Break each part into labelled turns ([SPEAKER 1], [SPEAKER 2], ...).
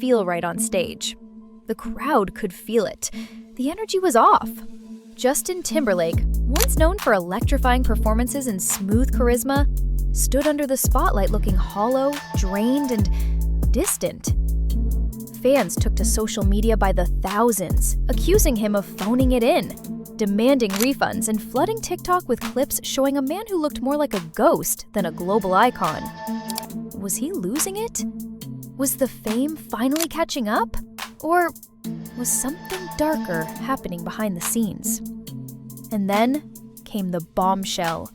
[SPEAKER 1] feel right on stage. The crowd could feel it. The energy was off. Justin Timberlake, once known for electrifying performances and smooth charisma, stood under the spotlight looking hollow, drained, and distant. Fans took to social media by the thousands, accusing him of phoning it in, demanding refunds, and flooding TikTok with clips showing a man who looked more like a ghost than a global icon. Was he losing it? Was the fame finally catching up? Or was something darker happening behind the scenes? And then came the bombshell.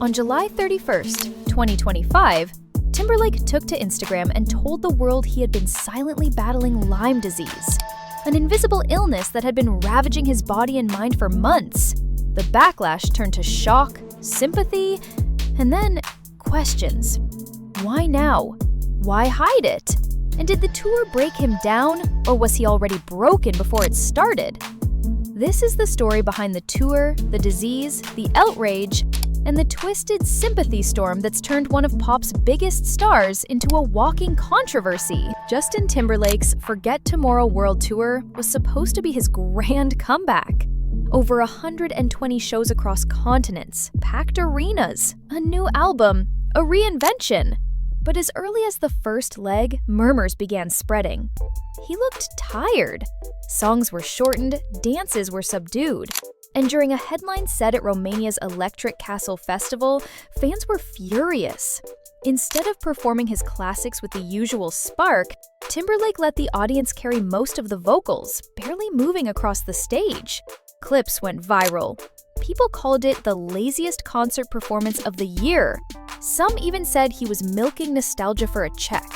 [SPEAKER 1] On July 31st, 2025, Timberlake took to Instagram and told the world he had been silently battling Lyme disease, an invisible illness that had been ravaging his body and mind for months. The backlash turned to shock, sympathy, and then questions. Why now? Why hide it? And did the tour break him down, or was he already broken before it started? This is the story behind the tour, the disease, the outrage, and the twisted sympathy storm that's turned one of pop's biggest stars into a walking controversy. Justin Timberlake's Forget Tomorrow World Tour was supposed to be his grand comeback. Over 120 shows across continents, packed arenas, a new album, a reinvention. But as early as the first leg, murmurs began spreading. He looked tired. Songs were shortened, dances were subdued. And during a headline set at Romania's Electric Castle Festival, fans were furious. Instead of performing his classics with the usual spark, Timberlake let the audience carry most of the vocals, barely moving across the stage. Clips went viral. People called it the laziest concert performance of the year. Some even said he was milking nostalgia for a check.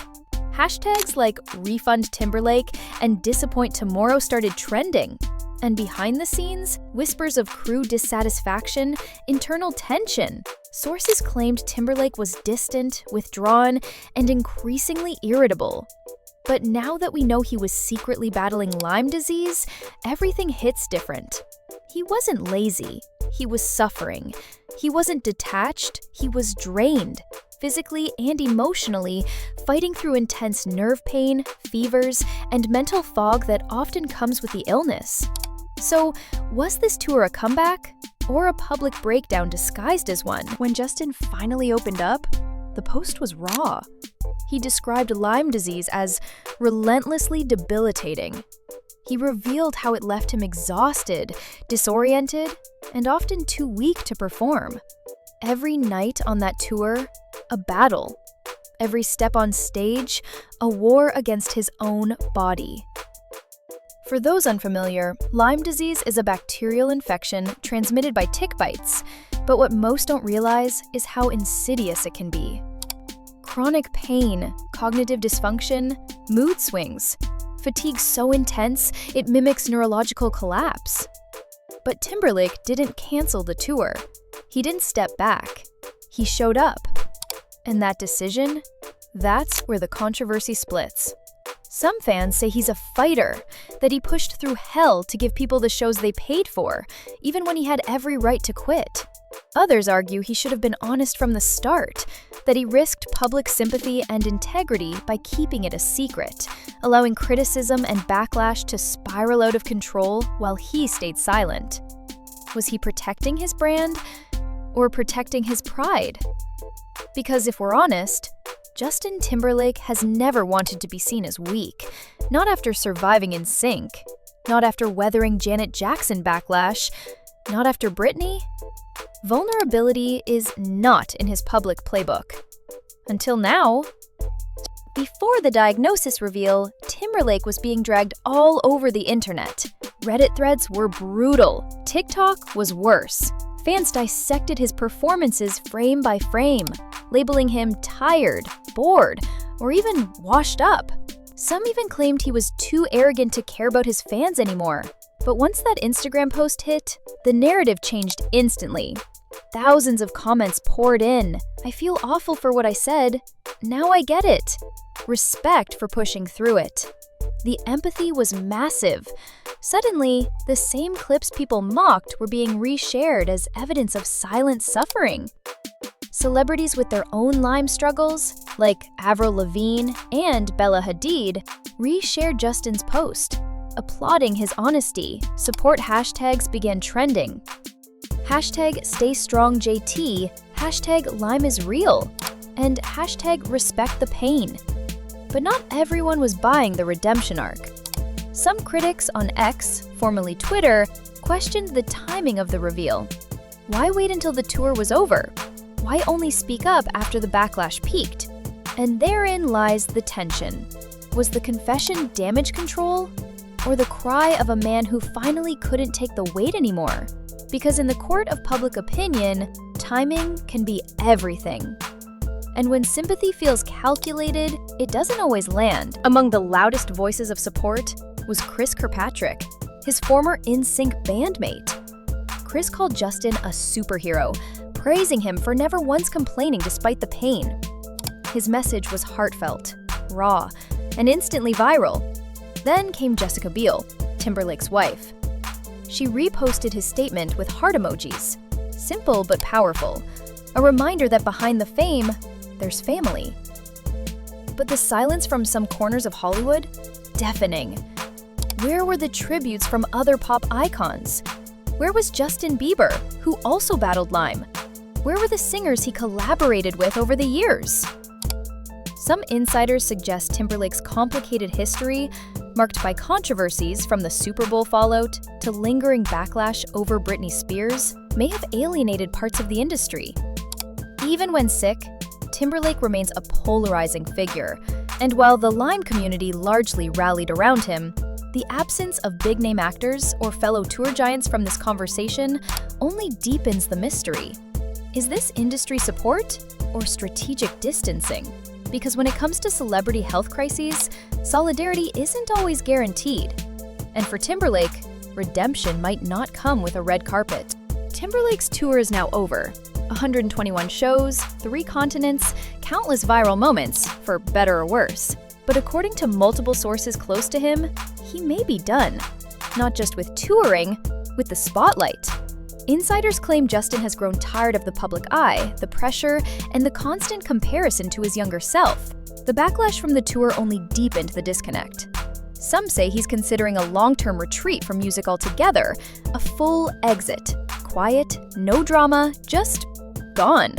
[SPEAKER 1] Hashtags like Refund Timberlake and Disappoint Tomorrow started trending. And behind the scenes, whispers of crew dissatisfaction, internal tension. Sources claimed Timberlake was distant, withdrawn, and increasingly irritable. But now that we know he was secretly battling Lyme disease, everything hits different. He wasn't lazy. He was suffering. He wasn't detached. He was drained, physically and emotionally, fighting through intense nerve pain, fevers, and mental fog that often comes with the illness. So, was this tour a comeback or a public breakdown disguised as one? When Justin finally opened up, the post was raw. He described Lyme disease as relentlessly debilitating. He revealed how it left him exhausted, disoriented, and often too weak to perform. Every night on that tour, a battle. Every step on stage, a war against his own body. For those unfamiliar, Lyme disease is a bacterial infection transmitted by tick bites, but what most don't realize is how insidious it can be. Chronic pain, cognitive dysfunction, mood swings, fatigue so intense it mimics neurological collapse. But Timberlake didn't cancel the tour. He didn't step back. He showed up. And that decision, that's where the controversy splits. Some fans say he's a fighter, that he pushed through hell to give people the shows they paid for, even when he had every right to quit. Others argue he should have been honest from the start, that he risked public sympathy and integrity by keeping it a secret, allowing criticism and backlash to spiral out of control while he stayed silent. Was he protecting his brand or protecting his pride? Because if we're honest, Justin Timberlake has never wanted to be seen as weak, not after surviving in sync, not after weathering Janet Jackson backlash, not after Britney. Vulnerability is not in his public playbook. Until now. Before the diagnosis reveal, Timberlake was being dragged all over the internet. Reddit threads were brutal. TikTok was worse. Fans dissected his performances frame by frame, labeling him tired, bored, or even washed up. Some even claimed he was too arrogant to care about his fans anymore. But once that Instagram post hit, the narrative changed instantly. Thousands of comments poured in. I feel awful for what I said. Now I get it. Respect for pushing through it. The empathy was massive. Suddenly, the same clips people mocked were being reshared as evidence of silent suffering. Celebrities with their own Lyme struggles, like Avril Lavigne and Bella Hadid, re-shared Justin's post, applauding his honesty. Support hashtags began trending. Hashtag StayStrongJT, hashtag Lyme is real, and hashtag respect the pain. But not everyone was buying the redemption arc. Some critics on X, formerly Twitter, questioned the timing of the reveal. Why wait until the tour was over? Why only speak up after the backlash peaked? And therein lies the tension. Was the confession damage control? Or the cry of a man who finally couldn't take the weight anymore? Because in the court of public opinion, timing can be everything. And when sympathy feels calculated, it doesn't always land. Among the loudest voices of support was Chris Kirkpatrick, his former NSYNC bandmate. Chris called Justin a superhero, praising him for never once complaining despite the pain. His message was heartfelt, raw, and instantly viral. Then came Jessica Biel, Timberlake's wife. She reposted his statement with heart emojis. Simple but powerful, a reminder that behind the fame, there's family. But the silence from some corners of Hollywood? Deafening. Where were the tributes from other pop icons? Where was Justin Bieber, who also battled Lyme? Where were the singers he collaborated with over the years? Some insiders suggest Timberlake's complicated history, marked by controversies from the Super Bowl fallout to lingering backlash over Britney Spears, may have alienated parts of the industry. Even when sick, Timberlake remains a polarizing figure, and while the Lyme community largely rallied around him, the absence of big-name actors or fellow tour giants from this conversation only deepens the mystery. Is this industry support or strategic distancing? Because when it comes to celebrity health crises, solidarity isn't always guaranteed. And for Timberlake, redemption might not come with a red carpet. Timberlake's tour is now over. 121 shows, 3 continents, countless viral moments, for better or worse. But according to multiple sources close to him, he may be done. Not just with touring, with the spotlight. Insiders claim Justin has grown tired of the public eye, the pressure, and the constant comparison to his younger self. The backlash from the tour only deepened the disconnect. Some say he's considering a long-term retreat from music altogether, a full exit. Quiet, no drama, just gone.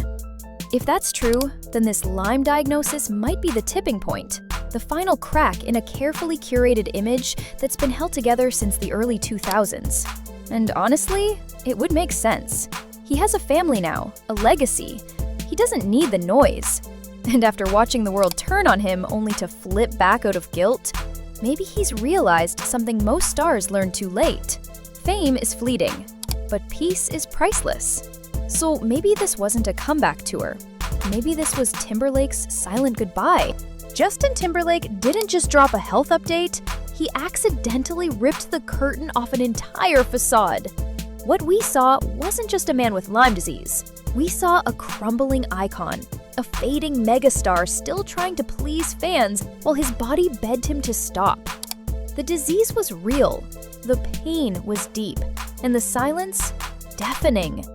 [SPEAKER 1] If that's true, then this Lyme diagnosis might be the tipping point, the final crack in a carefully curated image that's been held together since the early 2000s. And honestly, it would make sense. He has a family now, a legacy. He doesn't need the noise. And after watching the world turn on him only to flip back out of guilt, maybe he's realized something most stars learn too late. Fame is fleeting, but peace is priceless. So maybe this wasn't a comeback tour. Maybe this was Timberlake's silent goodbye. Justin Timberlake didn't just drop a health update, he accidentally ripped the curtain off an entire facade. What we saw wasn't just a man with Lyme disease. We saw a crumbling icon, a fading megastar still trying to please fans while his body begged him to stop. The disease was real, the pain was deep, and the silence deafening.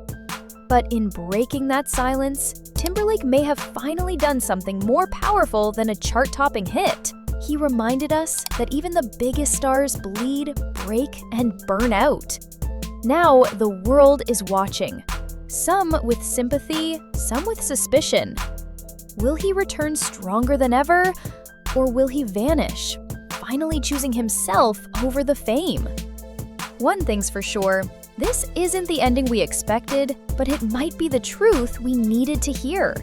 [SPEAKER 1] But in breaking that silence, Timberlake may have finally done something more powerful than a chart-topping hit. He reminded us that even the biggest stars bleed, break, and burn out. Now the world is watching, some with sympathy, some with suspicion. Will he return stronger than ever, or will he vanish, finally choosing himself over the fame? One thing's for sure, this isn't the ending we expected, but it might be the truth we needed to hear.